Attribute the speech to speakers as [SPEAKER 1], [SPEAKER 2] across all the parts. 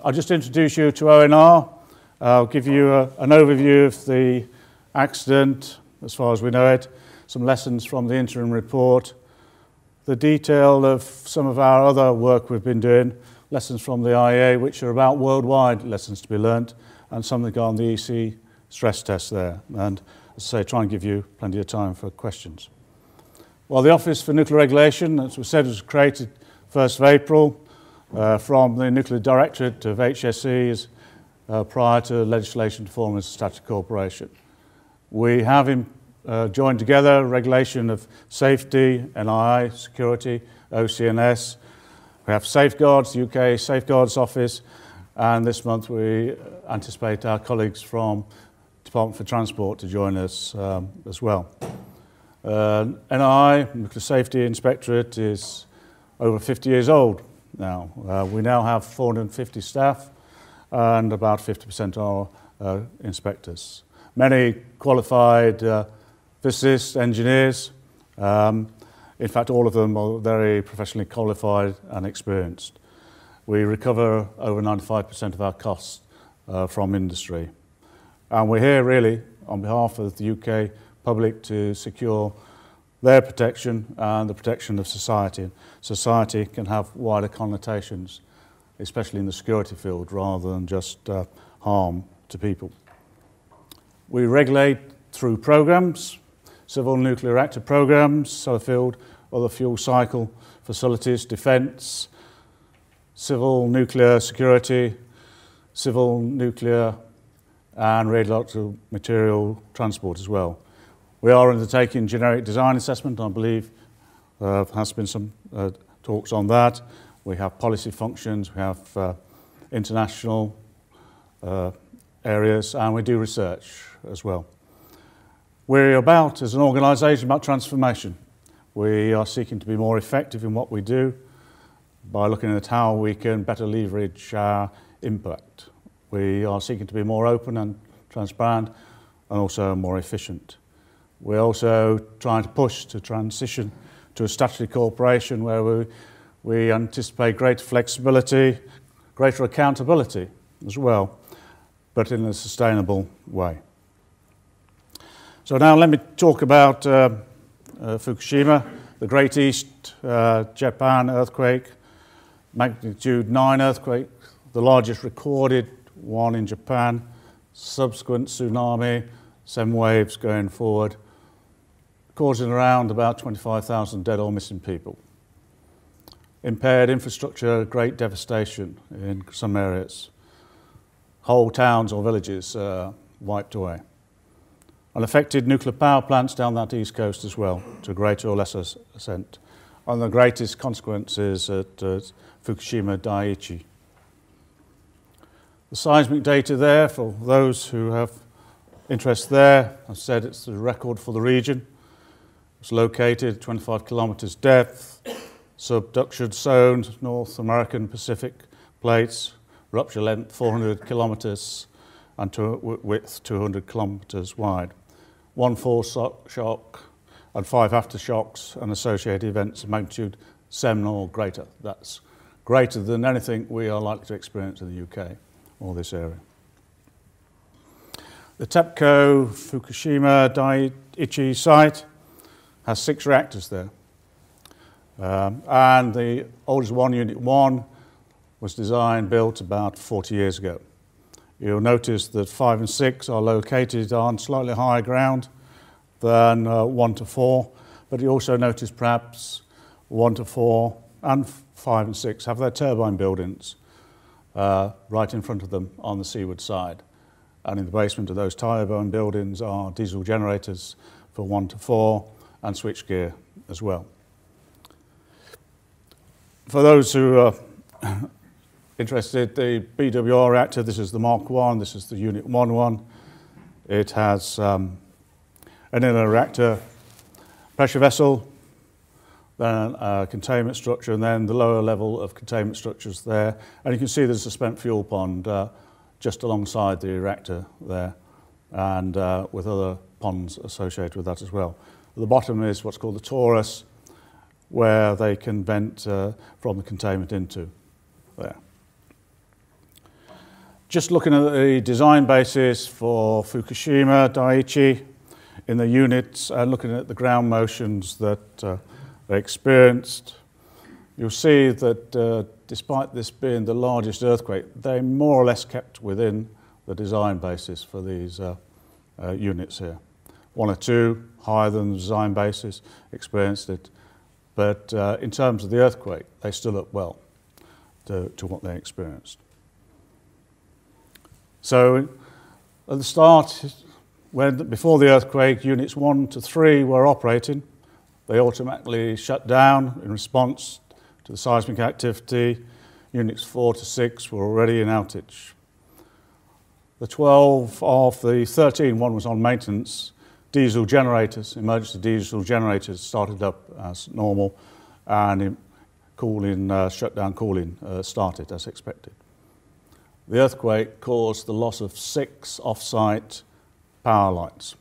[SPEAKER 1] I'll just introduce you to ONR. I'll give you an overview of the accident, as far as we know it, some lessons from the interim report, the detail of some of our other work we've been doing, lessons from the IEA, which are about worldwide lessons to be learnt, and something on the EC stress test there. And as I say, try and give you plenty of time for questions. Well, the Office for Nuclear Regulation, as we said, was created 1st of April from the Nuclear Directorate of HSE prior to legislation to form as a statutory corporation. We have joined together regulation of safety, NII, security, OC&S. We have Safeguards, the UK Safeguards Office, and this month we anticipate our colleagues from Department for Transport to join us as well. NII, Nuclear Safety Inspectorate, is over 50 years old now. We now have 450 staff and about 50% are inspectors. Many qualified physicists, engineers. In fact, all of them are very professionally qualified and experienced. We recover over 95% of our costs from industry. And we're here really on behalf of the UK public to secure their protection and the protection of society. Society can have wider connotations, especially in the security field, rather than just harm to people. We regulate through programs, civil nuclear reactor programs, Sellafield, other fuel cycle facilities, defence, civil nuclear security, civil nuclear and radioactive material transport as well. We are undertaking generic design assessment. I believe there has been some talks on that. We have policy functions, we have international areas, and we do research as well. We're about, as an organisation, about transformation. We are seeking to be more effective in what we do by looking at how we can better leverage our impact. We are seeking to be more open and transparent and also more efficient. We're also trying to push to transition to a statutory corporation where we anticipate greater flexibility, greater accountability as well, but in a sustainable way. So now let me talk about Fukushima, the Great East Japan earthquake, magnitude 9 earthquake, the largest recorded one in Japan, subsequent tsunami, 7 waves going forward, causing around about 25,000 dead or missing people. Impaired infrastructure, great devastation in some areas. Whole towns or villages wiped away. Unaffected nuclear power plants down that east coast as well, to a greater or lesser extent. And the greatest consequences at Fukushima Daiichi. The seismic data there, for those who have interest there, I've said it's the record for the region. It's located 25 kilometres depth, subduction zones, North American Pacific plates, rupture length 400 kilometres and width 200 kilometres wide. 1 force shock and 5 aftershocks and associated events of magnitude 7 or greater. That's greater than anything we are likely to experience in the UK or this area. The TEPCO Fukushima Daiichi site has 6 reactors there. And the oldest one, Unit 1, was designed, built about 40 years ago. You'll notice that 5 and 6 are located on slightly higher ground than 1 to 4, but you also notice perhaps 1 to 4 and 5 and 6 have their turbine buildings right in front of them on the seaward side. And in the basement of those turbine buildings are diesel generators for 1 to 4 and switchgear as well. For those who are interested, the BWR reactor, this is the Mark 1, this is the Unit 1 one. It has an inner reactor pressure vessel, then a containment structure, and then the lower level of containment structures there. And you can see there's a spent fuel pond just alongside the reactor there, and with other ponds associated with that as well. At the bottom is what's called the torus, where they can vent from the containment into there. Just looking at the design basis for Fukushima, Daiichi in the units and looking at the ground motions that they experienced, you'll see that despite this being the largest earthquake, they more or less kept within the design basis for these units here. One or two higher than the design basis experienced it, but in terms of the earthquake, they stood up well to what they experienced. So at the start, before the earthquake, units 1 to 3 were operating. They automatically shut down in response to the seismic activity. Units 4 to 6 were already in outage. The 12 of the 13, one was on maintenance. Diesel generators, emergency diesel generators started up as normal, and shutdown cooling started as expected. The earthquake caused the loss of 6 off-site power lines.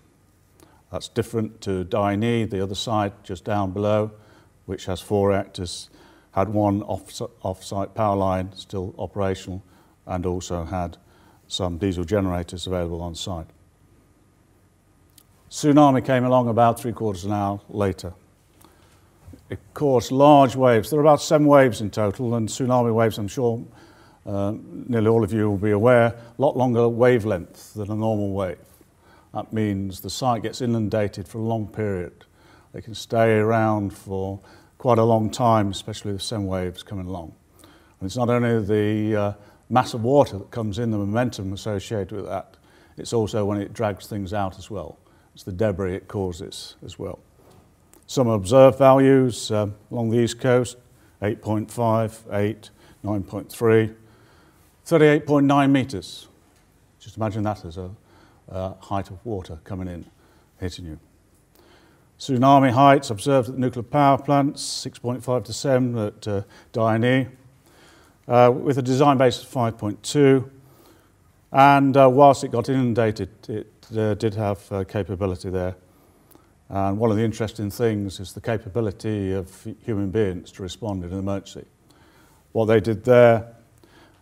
[SPEAKER 1] That's different to Daini, the other site just down below, which has 4 reactors, had 1 off-site power line still operational, and also had some diesel generators available on site. Tsunami came along about 3/4 of an hour later. It caused large waves. There are about 7 waves in total, and tsunami waves, I'm sure nearly all of you will be aware, a lot longer wavelength than a normal wave. That means the site gets inundated for a long period. They can stay around for quite a long time, especially with some waves coming along. And it's not only the mass of water that comes in, the momentum associated with that, it's also when it drags things out as well. It's the debris it causes as well. Some observed values along the east coast, 8.5, 8, 9.3, 38.9 metres. Just imagine that as a height of water coming in, hitting you. Tsunami heights observed at the nuclear power plants, 6.5 to 7 at Daini, with a design base of 5.2. And whilst it got inundated, it did have capability there. And one of the interesting things is the capability of human beings to respond in an emergency. What they did there,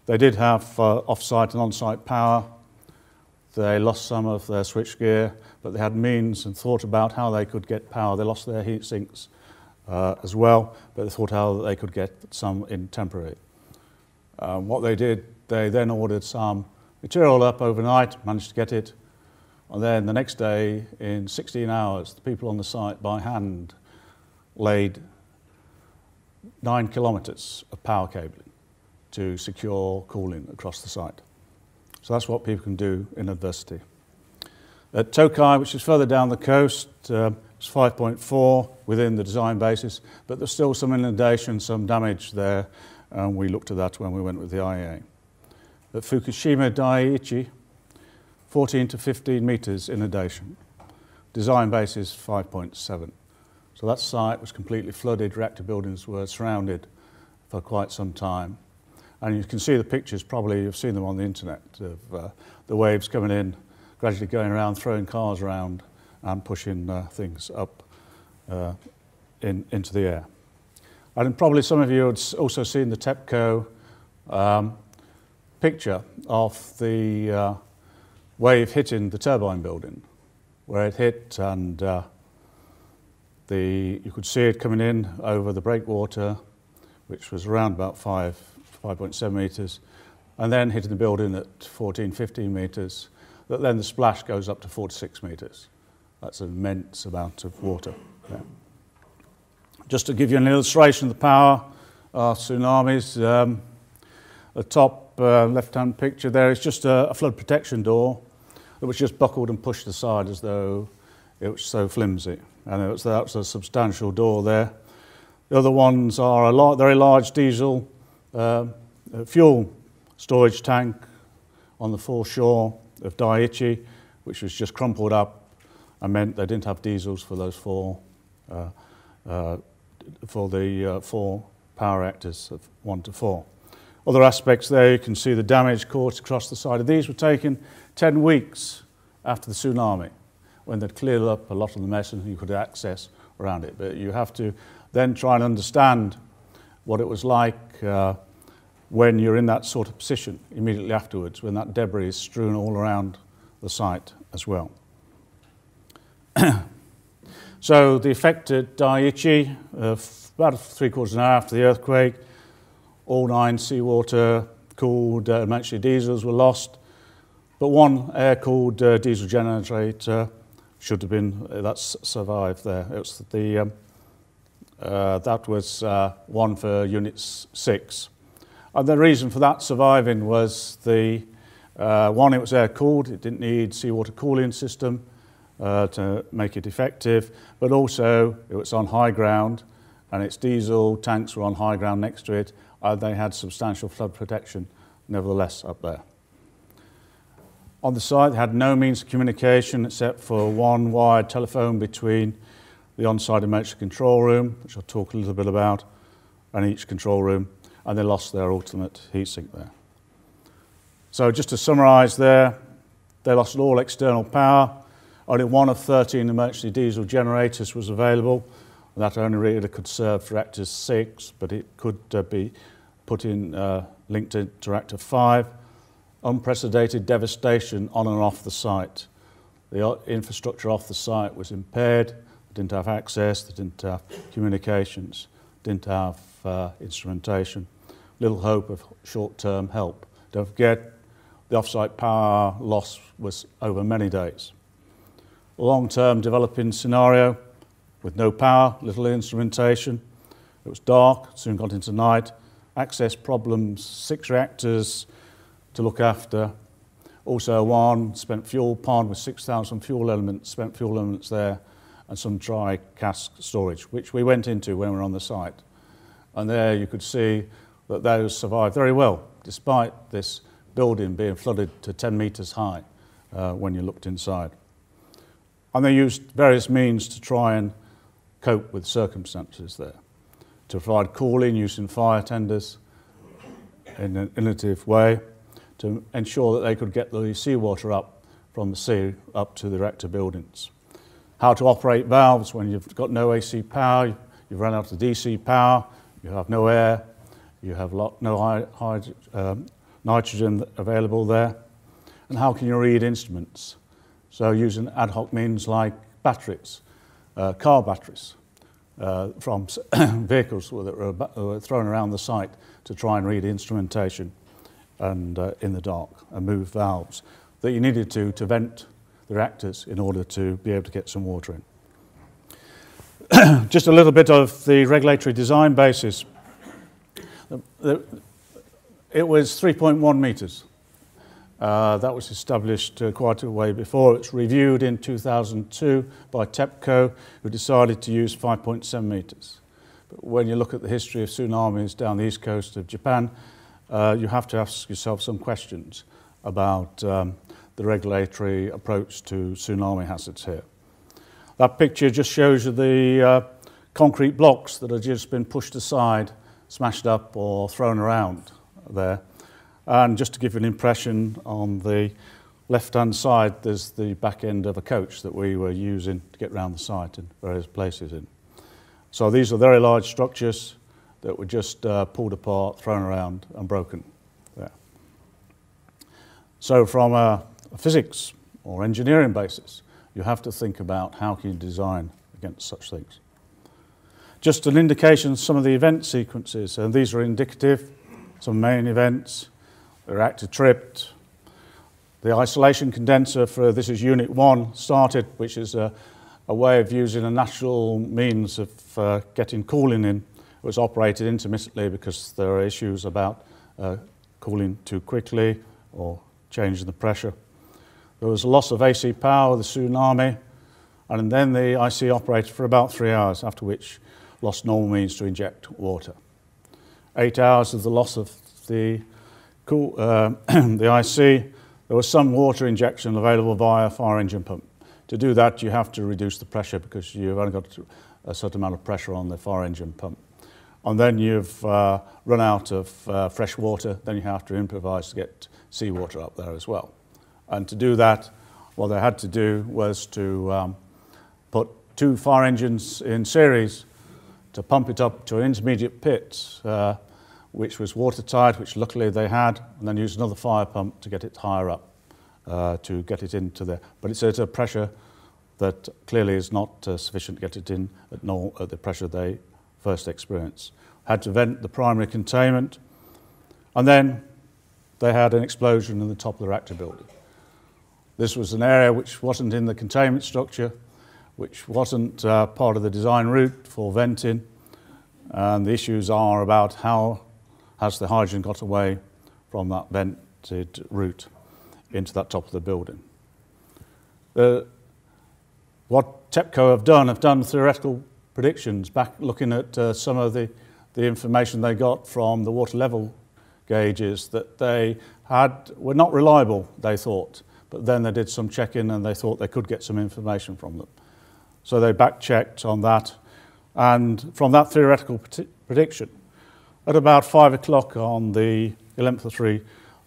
[SPEAKER 1] they did have off-site and on-site power. They lost some of their switchgear, but they had means and thought about how they could get power. They lost their heat sinks as well, but they thought how they could get some in temporary. What they did, they then ordered some material up overnight, managed to get it, and then the next day, in 16 hours, the people on the site by hand laid 9 kilometres of power cabling to secure cooling across the site. So that's what people can do in adversity. At Tokai, which is further down the coast, it's 5.4 within the design basis, but there's still some inundation, some damage there, and we looked at that when we went with the IEA. At Fukushima Daiichi, 14 to 15 metres inundation. Design basis 5.7. So that site was completely flooded, reactor buildings were surrounded for quite some time. And you can see the pictures, probably you've seen them on the internet, of the waves coming in, gradually going around, throwing cars around and pushing things up into the air. And probably some of you had also seen the TEPCO picture of the wave hitting the turbine building, where it hit and you could see it coming in over the breakwater, which was around about 5.7 metres, and then hitting the building at 14, 15 metres. But then the splash goes up to 4 to 6 metres. That's an immense amount of water there. Just to give you an illustration of the power of tsunamis, the top left-hand picture there is just a flood protection door that was just buckled and pushed aside as though it was so flimsy. And that was a substantial door there. The other ones are a very large diesel fuel storage tank on the foreshore of Daiichi, which was just crumpled up and meant they didn't have diesels for those 4 power reactors of 1 to 4. Other aspects there, you can see the damage caused across the side of these were taken 10 weeks after the tsunami, when they'd cleared up a lot of the mess and you could access around it. But you have to then try and understand what it was like when you're in that sort of position immediately afterwards, when that debris is strewn all around the site as well. So the effect at Daiichi, about 3/4 an hour after the earthquake, all 9 seawater cooled emergency diesels were lost, but one air-cooled diesel generator should have been, that's survived there. It was that was one for Unit 6. And the reason for that surviving was one, it was air-cooled, it didn't need seawater cooling system to make it effective, but also it was on high ground and its diesel tanks were on high ground next to it. They had substantial flood protection nevertheless up there. On the site, they had no means of communication except for one wired telephone between the on-site emergency control room, which I'll talk a little bit about, and each control room, and they lost their ultimate heatsink there. So just to summarise there, they lost all external power. Only one of 13 emergency diesel generators was available. That only really could serve for reactor 6, but it could be put in, linked to reactor 5. Unprecedented devastation on and off the site. The infrastructure off the site was impaired. They didn't have access, they didn't have communications, didn't have instrumentation. Little hope of short-term help. Don't forget, the off-site power loss was over many days. A long-term developing scenario with no power, little instrumentation. It was dark, soon got into night. Access problems, 6 reactors to look after. Also one spent fuel pond with 6,000 fuel elements, spent fuel elements there, and some dry cask storage, which we went into when we were on the site. And there you could see that those survived very well, despite this building being flooded to 10 metres high when you looked inside. And they used various means to try and cope with circumstances there, to provide cooling using fire tenders in an innovative way, to ensure that they could get the seawater up from the sea up to the reactor buildings. How to operate valves when you've got no AC power, you've run out of DC power, you have no air, you have no nitrogen available there, and how can you read instruments? So using ad hoc means like batteries, car batteries from vehicles that were thrown around the site to try and read instrumentation and in the dark and move valves that you needed to vent the reactors in order to be able to get some water in. Just a little bit of the regulatory design basis. It was 3.1 metres. That was established quite a way before. It was reviewed in 2002 by TEPCO, who decided to use 5.7 metres. But when you look at the history of tsunamis down the east coast of Japan, you have to ask yourself some questions about the regulatory approach to tsunami hazards here. That picture just shows you the concrete blocks that have just been pushed aside, smashed up or thrown around there. And just to give you an impression, on the left-hand side, there's the back end of a coach that we were using to get around the site in various places in. So these are very large structures that were just pulled apart, thrown around and broken there. So from a physics or engineering basis, you have to think about how can you design against such things. Just an indication of some of the event sequences, and these are indicative, some main events. The reactor tripped. The isolation condenser for, this is Unit 1, started, which is a way of using a natural means of getting cooling in. It was operated intermittently because there are issues about cooling too quickly or changing the pressure. There was a loss of AC power, the tsunami, and then the IC operated for about 3 hours, after which lost normal means to inject water. 8 hours of the loss of the IC, there was some water injection available via a fire engine pump. To do that, you have to reduce the pressure because you've only got a certain amount of pressure on the fire engine pump. And then you've run out of fresh water, then you have to improvise to get seawater up there as well. And to do that, what they had to do was to put 2 fire engines in series to pump it up to an intermediate pit which was watertight, which luckily they had, and then used another fire pump to get it higher up, to get it into there. But it's at a pressure that clearly is not sufficient to get it in at the pressure they first experienced. Had to vent the primary containment, and then they had an explosion in the top of the reactor building. This was an area which wasn't in the containment structure, which wasn't part of the design route for venting, and the issues are about how has the hydrogen got away from that vented route into that top of the building. What TEPCO have done theoretical predictions back looking at some of the information they got from the water level gauges that they were not reliable, they thought, but then they did some checking and they thought they could get some information from them. So they back-checked on that, and from that theoretical prediction, at about 5 o'clock on the 11th of 3,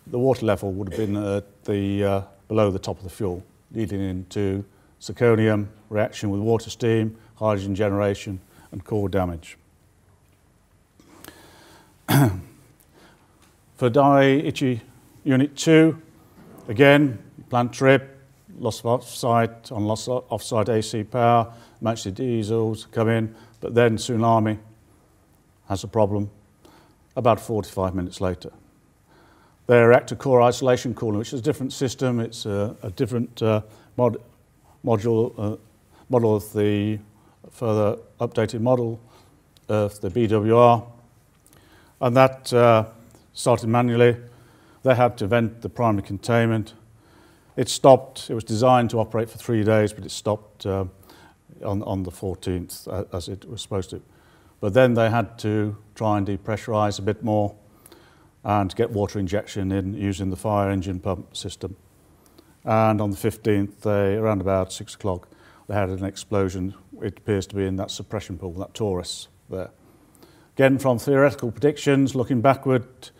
[SPEAKER 1] the water level would have been at below the top of the fuel, leading into zirconium reaction with water steam, hydrogen generation, and core damage. For Daiichi Unit 2, again, plant trip, loss of off-site AC power, emergency diesels come in, but then tsunami has a problem about 45 minutes later. Their reactor core isolation cooling, which is a different system, it's a different model of the further updated model of the BWR, and that started manually. They had to vent the primary containment. It stopped. It was designed to operate for 3 days, but it stopped on the 14th as it was supposed to. But then they had to try and depressurize a bit more and get water injection in using the fire engine pump system. And on the 15th, around about 6 o'clock, they had an explosion. It appears to be in that suppression pool, that torus there. Again, from theoretical predictions, looking backward,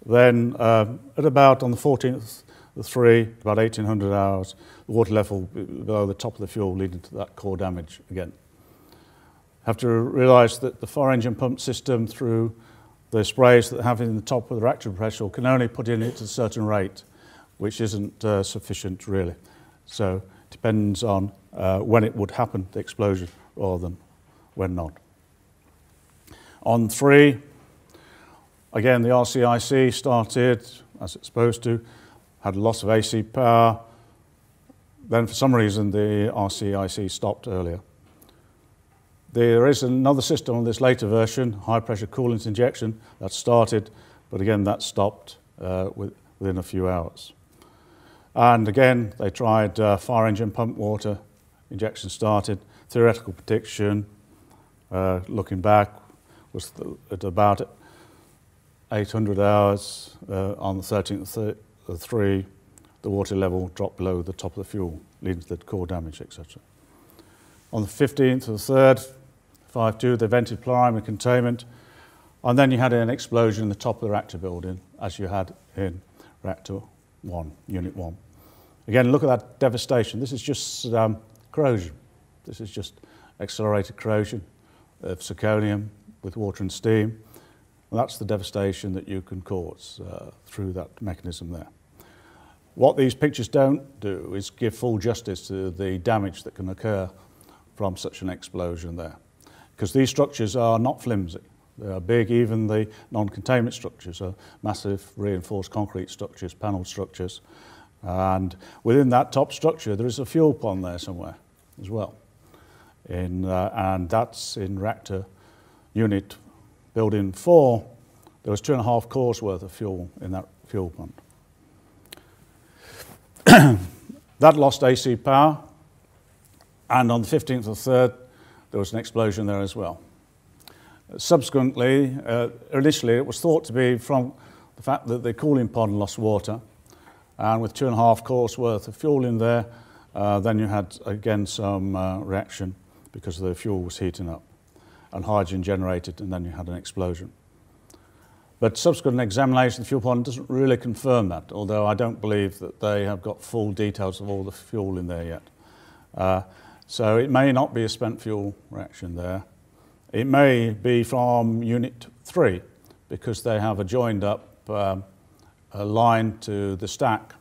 [SPEAKER 1] then at about on the 14th of 3, about 1800 hours, the water level below the top of the fuel leading to that core damage again. Have to realise that the fire engine pump system, through the sprays that have in the top of the reactor pressure, can only put in it at a certain rate, which isn't sufficient really. So it depends on when it would happen, the explosion, rather than when not. On 3, again the RCIC started as it's supposed to, had a loss of AC power, then for some reason the RCIC stopped earlier. There is another system on this later version, high pressure coolant injection, that started, but again that stopped within a few hours. And again, they tried fire engine pump water, injection started, theoretical prediction, looking back, was at about 800 hours on the 13th of 3, the water level dropped below the top of the fuel, leading to the core damage, etc. On the 15th of the 3rd, 5.2, they vented primary containment, and then you had an explosion in the top of the reactor building, as you had in reactor 1, unit 1. Again, look at that devastation. This is just corrosion. This is just accelerated corrosion of zirconium with water and steam. And that's the devastation that you can cause through that mechanism there. What these pictures don't do is give full justice to the damage that can occur from such an explosion there. Because these structures are not flimsy. They are big. Even the non-containment structures are massive reinforced concrete structures, panelled structures. And within that top structure, there is a fuel pond there somewhere as well. And that's in reactor unit building 4. There was 2.5 cores worth of fuel in that fuel pond. That lost AC power. And on the 15th of the 3rd, there was an explosion there as well. Subsequently, initially it was thought to be from the fact that the cooling pond lost water, and with 2.5 cores worth of fuel in there, then you had again some reaction because the fuel was heating up and hydrogen generated, and then you had an explosion. But subsequent examination of the fuel pond doesn't really confirm that, although I don't believe that they have got full details of all the fuel in there yet. So it may not be a spent fuel reaction there. It may be from Unit 3, because they have a joined up a line to the stack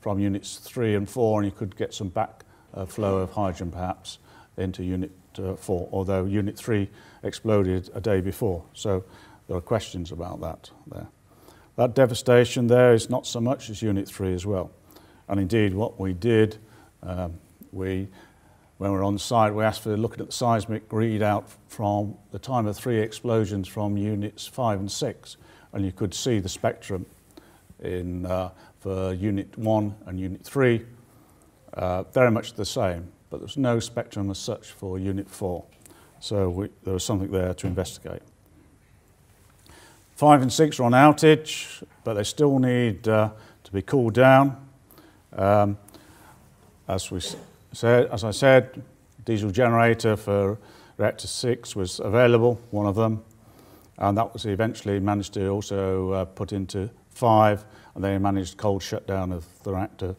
[SPEAKER 1] from units 3 and 4, and you could get some back flow of hydrogen perhaps into unit 4, although unit 3 exploded a day before. So there are questions about that there. That devastation there is not so much as unit 3 as well. And indeed what we did, when we were on site, we asked for looking at the seismic readout from the time of 3 explosions from units 5 and 6, and you could see the spectrum in for unit 1 and unit 3, very much the same, but there's no spectrum as such for unit 4. So there was something there to investigate. 5 and 6 are on outage, but they still need to be cooled down. As I said, diesel generator for reactor 6 was available, one of them, and that was eventually managed to also put into 5, and they managed cold shutdown of the reactor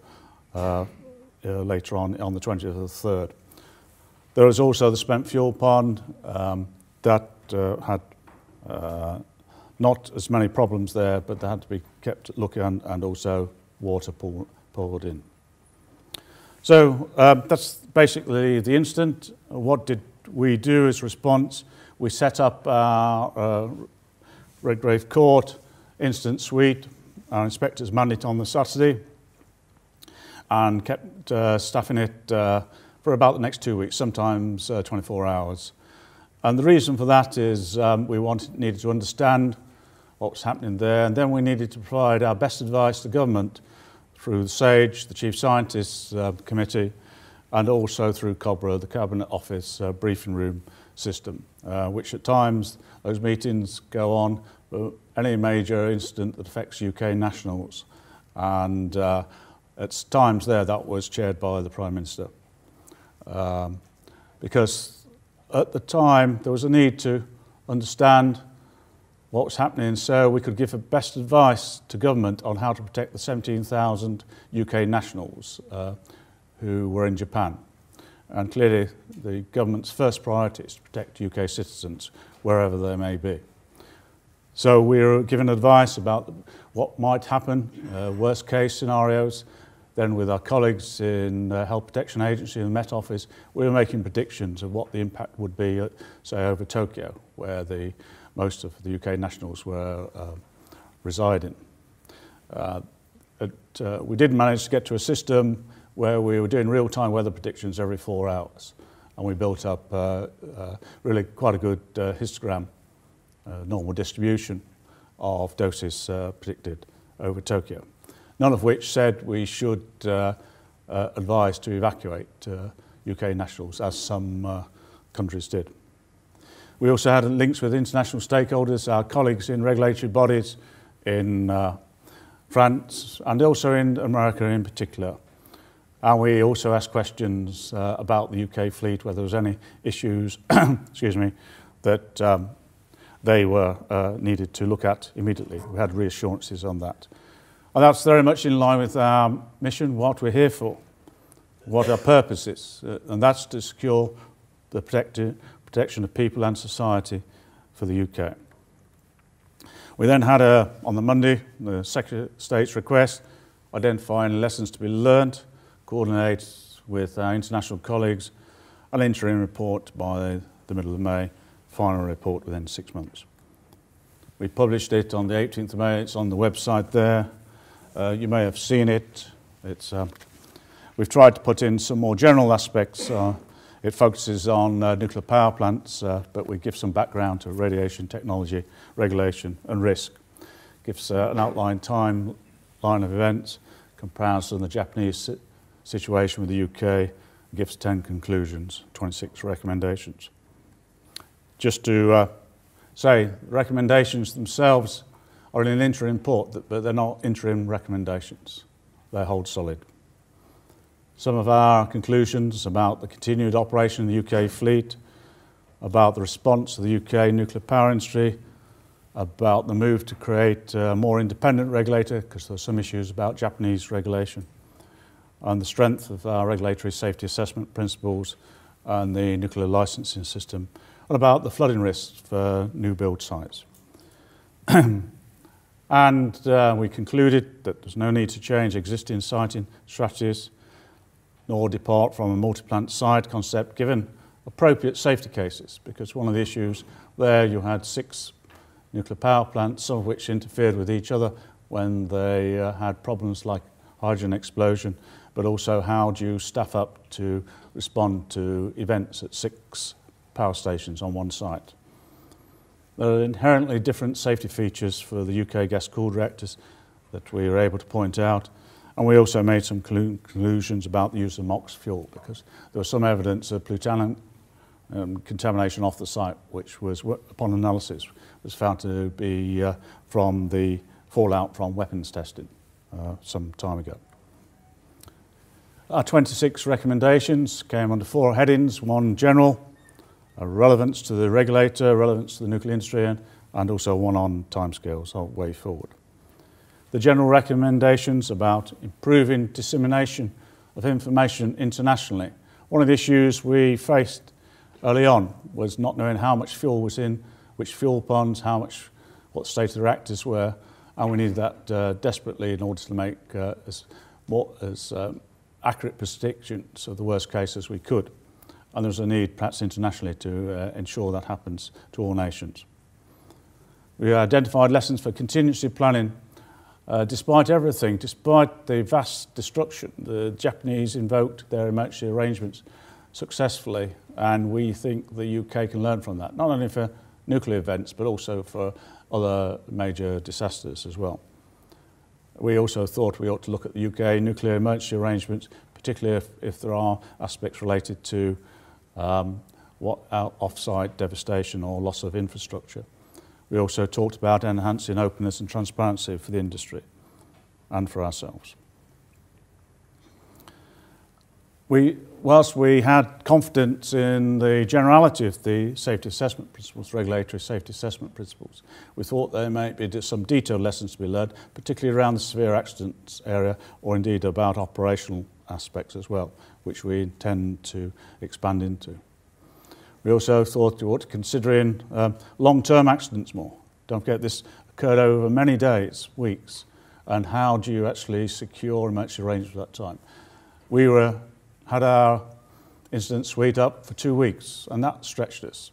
[SPEAKER 1] later on the 20th of the 3rd. There was also the spent fuel pond that had not as many problems there, but they had to be kept looking and also water poured in. So that's basically the incident. What did we do as response? We set up our Redgrave Court incident suite. Our inspectors manned it on the Saturday and kept staffing it for about the next 2 weeks, sometimes 24 hours. And the reason for that is we needed to understand what was happening there, and then we needed to provide our best advice to government through the SAGE, the Chief Scientist's Committee, and also through COBRA, the Cabinet Office briefing room system, which at times those meetings go on for any major incident that affects UK nationals. And at times there that was chaired by the Prime Minister. Because at the time there was a need to understand what was happening so we could give the best advice to government on how to protect the 17,000 UK nationals who were in Japan. And clearly the government's first priority is to protect UK citizens wherever they may be. So we were given advice about what might happen, worst case scenarios. Then with our colleagues in the Health Protection Agency and the Met Office, we were making predictions of what the impact would be, say, over Tokyo, where most of the UK nationals were residing. We did manage to get to a system where we were doing real-time weather predictions every 4 hours, and we built up really quite a good histogram, normal distribution of doses predicted over Tokyo, none of which said we should advise to evacuate UK nationals, as some countries did. We also had links with international stakeholders, our colleagues in regulatory bodies in France and also in America in particular. And we also asked questions about the UK fleet, whether there was any issues excuse me, that they were needed to look at immediately. We had reassurances on that. And that's very much in line with our mission, what we're here for, what our purpose is, and that's to secure the protection of people and society for the UK. We then had, on the Monday, the Secretary of State's request, identifying lessons to be learned, coordinate with our international colleagues, an interim report by the middle of May, final report within 6 months. We published it on the 18th of May, it's on the website there. You may have seen it. We've tried to put in some more general aspects. It focuses on nuclear power plants, but we give some background to radiation technology, regulation and risk. Gives an outline timeline of events, comparison of the Japanese situation with the UK, gives 10 conclusions, 26 recommendations. Just to say, recommendations themselves are in an interim report, but they're not interim recommendations. They hold solid. Some of our conclusions about the continued operation of the UK fleet, about the response of the UK nuclear power industry, about the move to create a more independent regulator, because there are some issues about Japanese regulation, and the strength of our regulatory safety assessment principles and the nuclear licensing system, and about the flooding risks for new build sites. And we concluded that there's no need to change existing siting strategies nor depart from a multi-plant site concept given appropriate safety cases, because one of the issues there, you had 6 nuclear power plants, some of which interfered with each other when they had problems like hydrogen explosion, but also how do you staff up to respond to events at 6 power stations on one site. There are inherently different safety features for the UK gas-cooled reactors that we were able to point out, and we also made some conclusions about the use of MOX fuel, because there was some evidence of plutonium contamination off the site, which was, upon analysis, was found to be from the fallout from weapons testing some time ago. Our 26 recommendations came under 4 headings: 1 general, relevance to the regulator, relevance to the nuclear industry, and also 1 on timescales, our way forward. The general recommendations about improving dissemination of information internationally. One of the issues we faced early on was not knowing how much fuel was in which fuel ponds, what the state of the reactors were, and we needed that desperately in order to make as accurate predictions of the worst case as we could. And there's a need, perhaps internationally, to ensure that happens to all nations. We identified lessons for contingency planning. Despite everything, despite the vast destruction, the Japanese invoked their emergency arrangements successfully, and we think the UK can learn from that, not only for nuclear events, but also for other major disasters as well. We also thought we ought to look at the UK nuclear emergency arrangements, particularly if there are aspects related to off-site devastation or loss of infrastructure. We also talked about enhancing openness and transparency for the industry and for ourselves. Whilst we had confidence in the generality of the safety assessment principles, regulatory safety assessment principles, we thought there might be some detailed lessons to be learned, particularly around the severe accidents area, or indeed about operational aspects as well, which we intend to expand into. We also thought we ought to consider in long-term accidents more. Don't forget, this occurred over many days, weeks, and how do you actually secure emergency arrangements at that time? We had our incident suite up for 2 weeks, and that stretched us.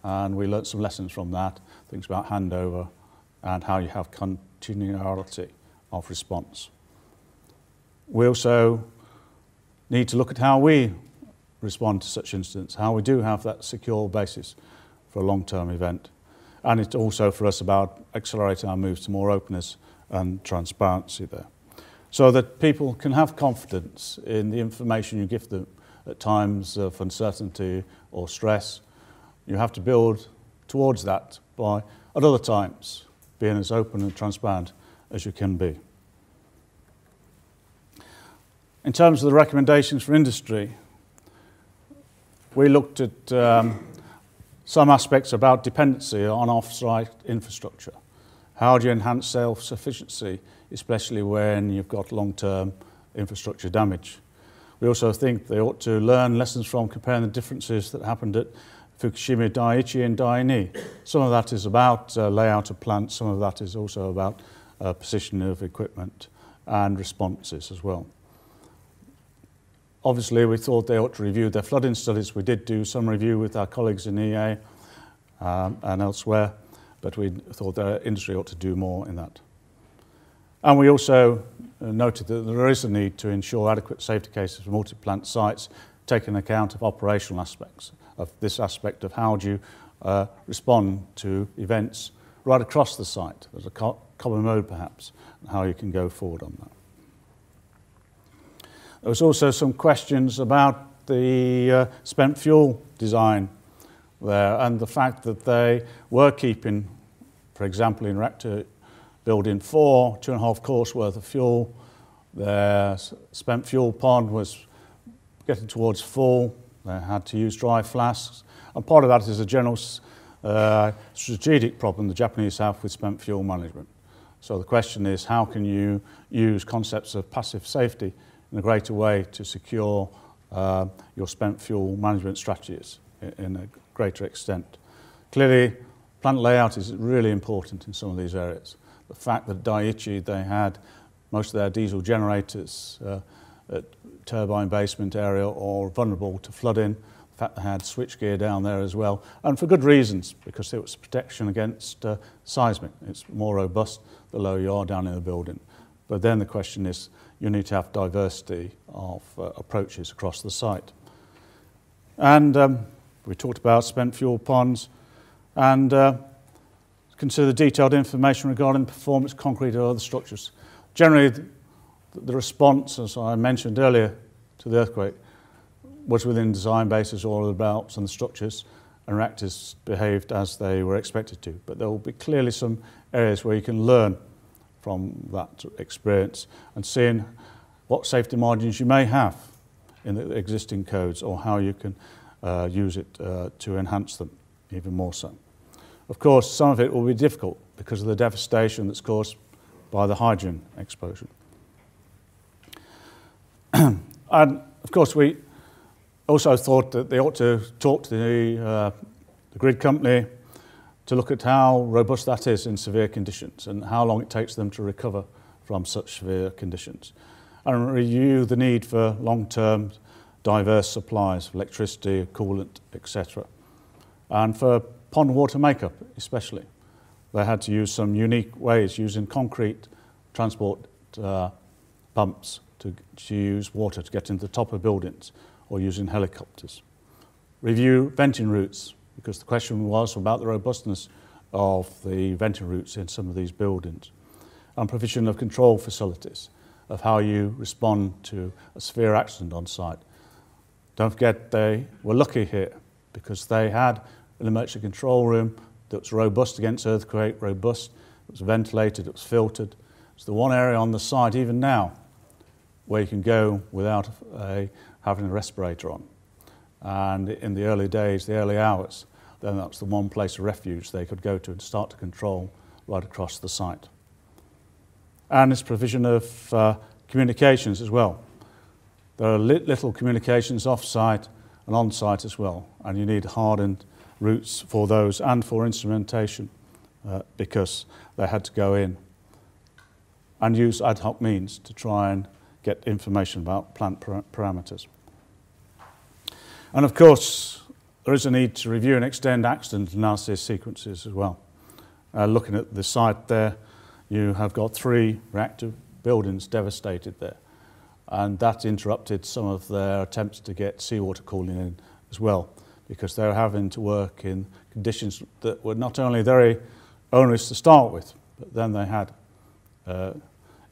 [SPEAKER 1] And we learnt some lessons from that, things about handover and how you have continuity of response. We also need to look at how we respond to such incidents, how we do have that secure basis for a long-term event. And it's also for us about accelerating our moves to more openness and transparency there, so that people can have confidence in the information you give them at times of uncertainty or stress. You have to build towards that by, at other times, being as open and transparent as you can be. In terms of the recommendations for industry, we looked at some aspects about dependency on off-site infrastructure. How do you enhance self-sufficiency, especially when you've got long-term infrastructure damage? We also think they ought to learn lessons from comparing the differences that happened at Fukushima, Daiichi and Daini. Some of that is about layout of plants, some of that is also about positioning of equipment and responses as well. Obviously, we thought they ought to review their flooding studies. We did do some review with our colleagues in EA and elsewhere, but we thought the industry ought to do more in that. And we also noted that there is a need to ensure adequate safety cases for multi-plant sites, taking account of operational aspects of this aspect of how do you respond to events right across the site. There's a common mode perhaps, and how you can go forward on that. There was also some questions about the spent fuel design there and the fact that they were keeping, for example, in reactor building 4, 2.5 course worth of fuel. Their spent fuel pond was getting towards full. They had to use dry flasks. And part of that is a general strategic problem the Japanese have with spent fuel management. So the question is, how can you use concepts of passive safety in a greater way to secure your spent fuel management strategies in a greater extent? Clearly, plant layout is really important in some of these areas. The fact that Daiichi, they had most of their diesel generators at turbine basement area or vulnerable to flooding. The fact they had switchgear down there as well, and for good reasons, because it was protection against seismic. It's more robust the lower you are down in the building. But then the question is, you need to have diversity of approaches across the site. And we talked about spent fuel ponds, and consider detailed information regarding performance, concrete or other structures. Generally, the response, as I mentioned earlier, to the earthquake was within design basis, all the belts and the structures, and reactors behaved as they were expected to. But there will be clearly some areas where you can learn from that experience and seeing what safety margins you may have in the existing codes or how you can use it to enhance them even more so. Of course, some of it will be difficult because of the devastation that's caused by the hydrogen explosion. And of course, we also thought that they ought to talk to the grid company to look at how robust that is in severe conditions and how long it takes them to recover from such severe conditions, and review the need for long-term diverse supplies of electricity, coolant, etc. And for pond water makeup especially, they had to use some unique ways using concrete transport pumps to use water to get into the top of buildings, or using helicopters. Review venting routes, because the question was about the robustness of the venting routes in some of these buildings. And provision of control facilities, of how you respond to a severe accident on site. Don't forget, they were lucky here because they had an emergency control room that was robust against earthquake, robust, it was ventilated, it was filtered. It's the one area on the site, even now, where you can go without having a respirator on. And in the early days, the early hours, then that's the one place of refuge they could go to and start to control right across the site. And this provision of communications as well. There are little communications off-site and on-site as well, and you need hardened routes for those and for instrumentation because they had to go in and use ad hoc means to try and get information about plant parameters. And of course, there is a need to review and extend accident analysis sequences as well. Looking at the site there, you have got 3 reactor buildings devastated there, and that interrupted some of their attempts to get seawater cooling in as well, because they were having to work in conditions that were not only very onerous to start with, but then they had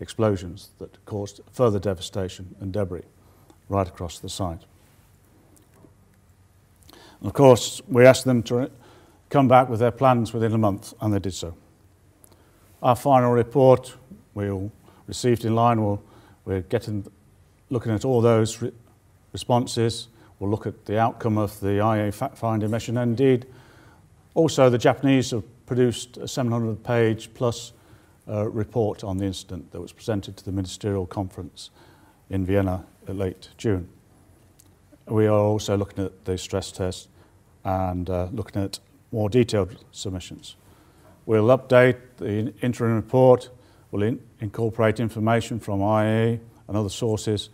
[SPEAKER 1] explosions that caused further devastation and debris right across the site. And of course, we asked them to come back with their plans within a month, and they did so. Our final report we all received in line. We're looking at all those responses. We'll look at the outcome of the IAEA fact-finding mission. And indeed, also the Japanese have produced a 700-page plus report on the incident that was presented to the ministerial conference in Vienna in late June. We are also looking at the stress test and looking at more detailed submissions. We'll update the interim report. We'll incorporate information from IAEA and other sources,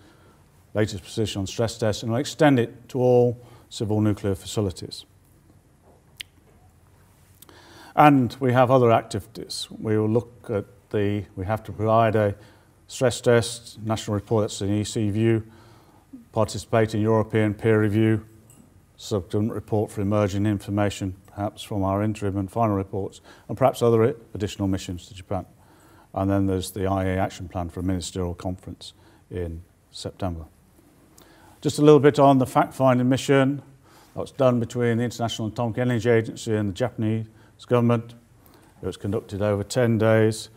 [SPEAKER 1] latest position on stress tests, and we'll extend it to all civil nuclear facilities. And we have other activities. We will look at we have to provide a stress test, national report, that's an EC view, participate in European peer review, subsequent report for emerging information, perhaps from our interim and final reports, and perhaps other additional missions to Japan. And then there's the IAEA action plan for a ministerial conference in September. Just a little bit on the fact-finding mission that was done between the International Atomic Energy Agency and the Japanese government. It was conducted over 10 days.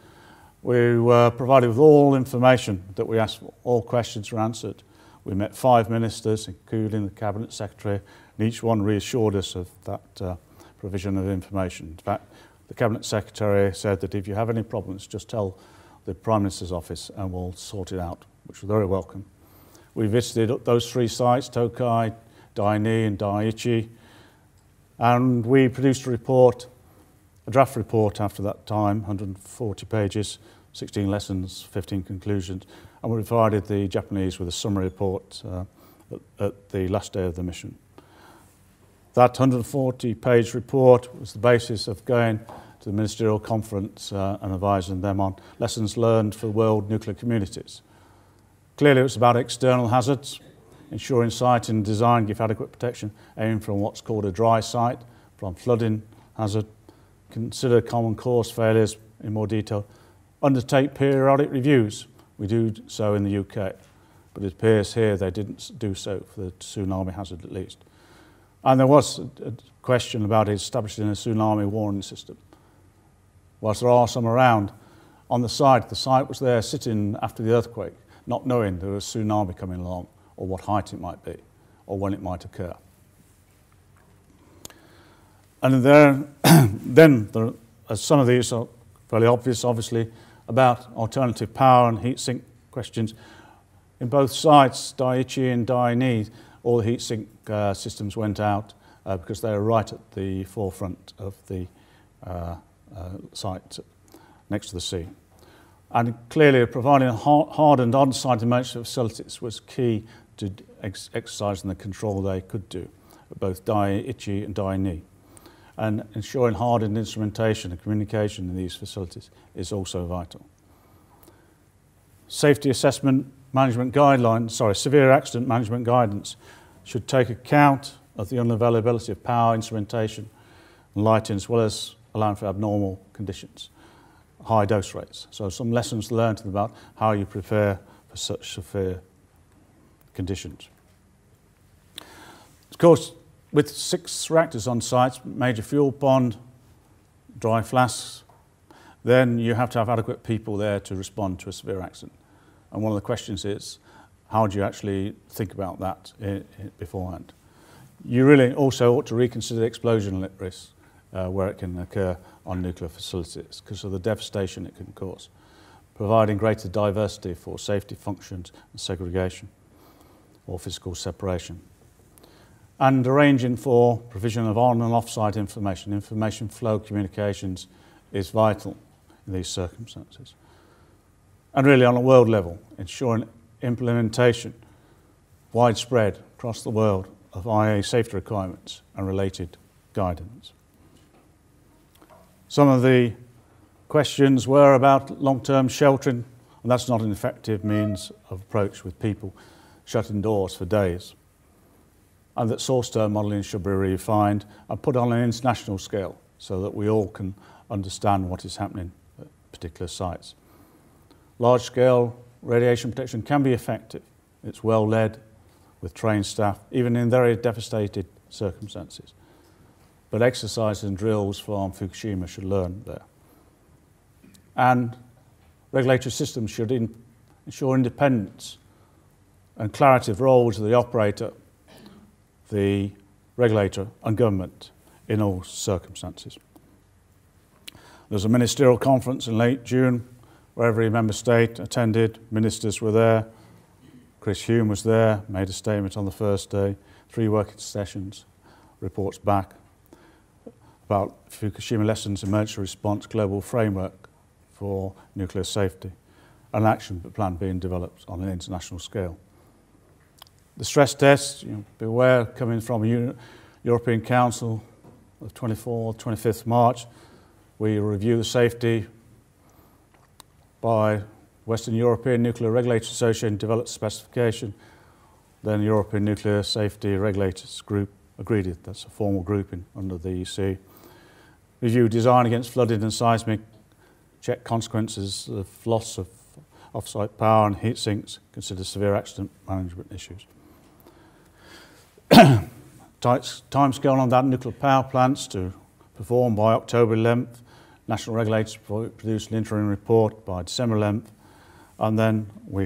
[SPEAKER 1] We were provided with all information that we asked for. All questions were answered. We met 5 ministers, including the Cabinet Secretary, and each one reassured us of that provision of information. In fact, the Cabinet Secretary said that if you have any problems, just tell the Prime Minister's office and we'll sort it out, which was very welcome. We visited those 3 sites, Tokai, Daini and Daiichi, and we produced a report a draft report after that time, 140 pages, 16 lessons, 15 conclusions, and we provided the Japanese with a summary report at the last day of the mission. That 140-page report was the basis of going to the ministerial conference and advising them on lessons learned for world nuclear communities. Clearly, it was about external hazards, ensuring site and design give adequate protection, aiming from what's called a dry site, from flooding hazard, consider common cause failures in more detail, undertake periodic reviews. We do so in the UK, but it appears here they didn't do so for the tsunami hazard at least. And there was a question about establishing a tsunami warning system. Whilst there are some around, on the site was there sitting after the earthquake, not knowing there was a tsunami coming along, or what height it might be, or when it might occur. And then some of these are fairly obvious, obviously, about alternative power and heat sink questions. In both sites, Daiichi and Daini, all the heat sink systems went out because they were right at the forefront of the site next to the sea. And clearly providing hardened on-site emergency facilities was key to exercising the control they could do at both Daiichi and Daini. And ensuring hardened instrumentation and communication in these facilities is also vital. Safety assessment management guidelines, severe accident management guidance should take account of the unavailability of power, instrumentation and lighting, as well as allowing for abnormal conditions, high dose rates. So some lessons learned about how you prepare for such severe conditions. Of course, with 6 reactors on site, major fuel pond, dry flasks, then you have to have adequate people there to respond to a severe accident. And one of the questions is, how do you actually think about that beforehand? You really also ought to reconsider explosion risk where it can occur on nuclear facilities because of the devastation it can cause, providing greater diversity for safety functions and segregation or physical separation. And arranging for provision of on and off-site information. Information flow communications is vital in these circumstances. And really on a world level, ensuring implementation widespread across the world of IA safety requirements and related guidance. Some of the questions were about long-term sheltering, and that's not an effective means of approach with people shut indoors for days. And that source term modelling should be refined and put on an international scale so that we all can understand what is happening at particular sites. Large-scale radiation protection can be effective. It's well led with trained staff, even in very devastated circumstances. But exercises and drills from Fukushima should learn there. And regulatory systems should ensure independence and clarity of roles of the operator, the regulator and government in all circumstances. There was a ministerial conference in late June where every member state attended, ministers were there, Chris Hume was there, made a statement on the first day, 3 working sessions, reports back about Fukushima lessons, emergency response, global framework for nuclear safety, an action plan being developed on an international scale. The stress tests, beware, coming from a European Council of 24th, 25th March, we review the safety by Western European Nuclear Regulators Association developed specification, then the European Nuclear Safety Regulators Group agreed it, that's a formal grouping under the EC. Review design against flooding and seismic, check consequences of loss of off-site power and heat sinks, consider severe accident management issues. Timescale on that, nuclear power plants to perform by October 11th, national regulators produce an interim report by December 11th, and then we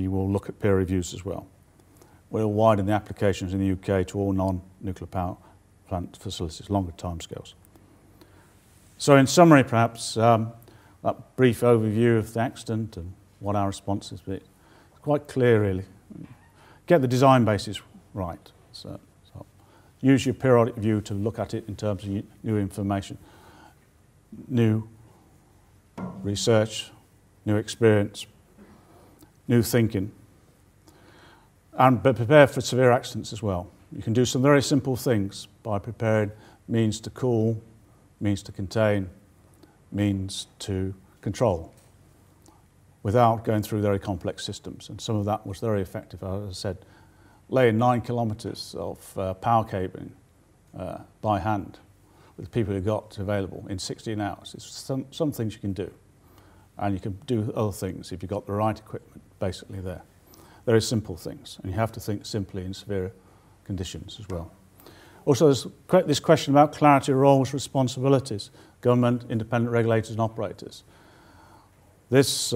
[SPEAKER 1] will look at peer reviews as well. We'll widen the applications in the UK to all non-nuclear power plant facilities, longer timescales. So in summary, perhaps, that brief overview of the accident and what our response has been. It's quite clear, really. Get the design basis right. So use your periodic review to look at it in terms of new information. new research, new experience, new thinking, and be prepared for severe accidents as well. You can do some very simple things by preparing means to cool, means to contain, means to control, without going through very complex systems. And some of that was very effective. As I said, laying 9 kilometres of power cabling by hand with the people who got available in 16 hours. It's some things you can do. And you can do other things if you've got the right equipment basically there. Very simple things, and you have to think simply in severe conditions as well. Also, there's this question about clarity of roles, responsibilities, government, independent regulators and operators. This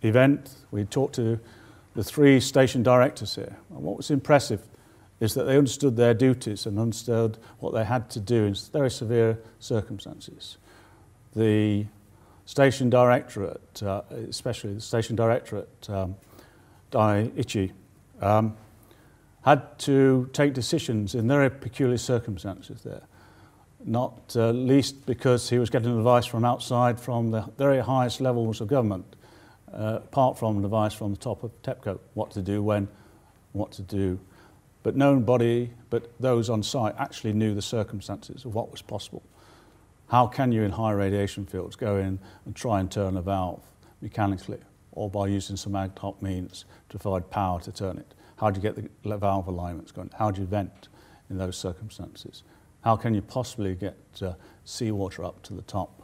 [SPEAKER 1] event, we talked to the 3 station directors here, and what was impressive is that they understood their duties and understood what they had to do in very severe circumstances. The station directorate, especially the station directorate, Daiichi, had to take decisions in very peculiar circumstances there, not least because he was getting advice from outside, from the very highest levels of government, apart from advice from the top of TEPCO, what to do when, what to do. But nobody but those on site actually knew the circumstances of what was possible. How can you in high radiation fields go in and try and turn a valve mechanically or by using some ad hoc means to provide power to turn it? How do you get the valve alignments going? How do you vent in those circumstances? How can you possibly get seawater up to the top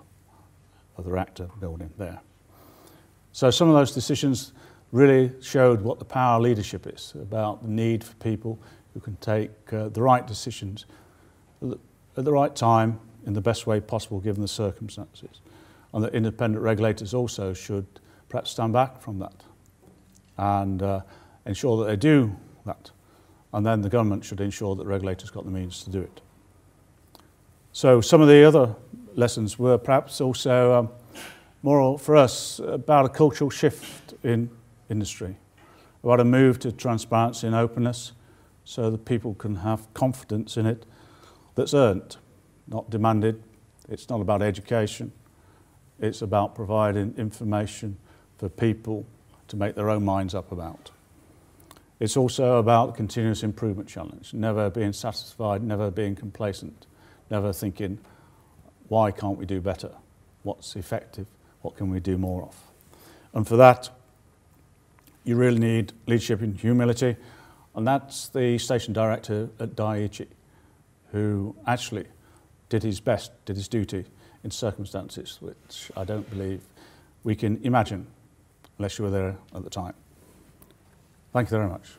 [SPEAKER 1] of the reactor building there? So some of those decisions really showed what the power leadership is, about the need for people who can take the right decisions at the right time in the best way possible given the circumstances. And that independent regulators also should perhaps stand back from that and ensure that they do that. And then the government should ensure that regulators got the means to do it. So some of the other lessons were perhaps also more for us about a cultural shift in industry, about a move to transparency and openness so that people can have confidence in it that's earned, not demanded. It's not about education. It's about providing information for people to make their own minds up about. It's also about the continuous improvement challenge, never being satisfied, never being complacent, never thinking, why can't we do better? What's effective? What can we do more of? And for that, you really need leadership and humility, and that's the station director at Daiichi, who actually did his best, did his duty in circumstances which I don't believe we can imagine unless you were there at the time. Thank you very much.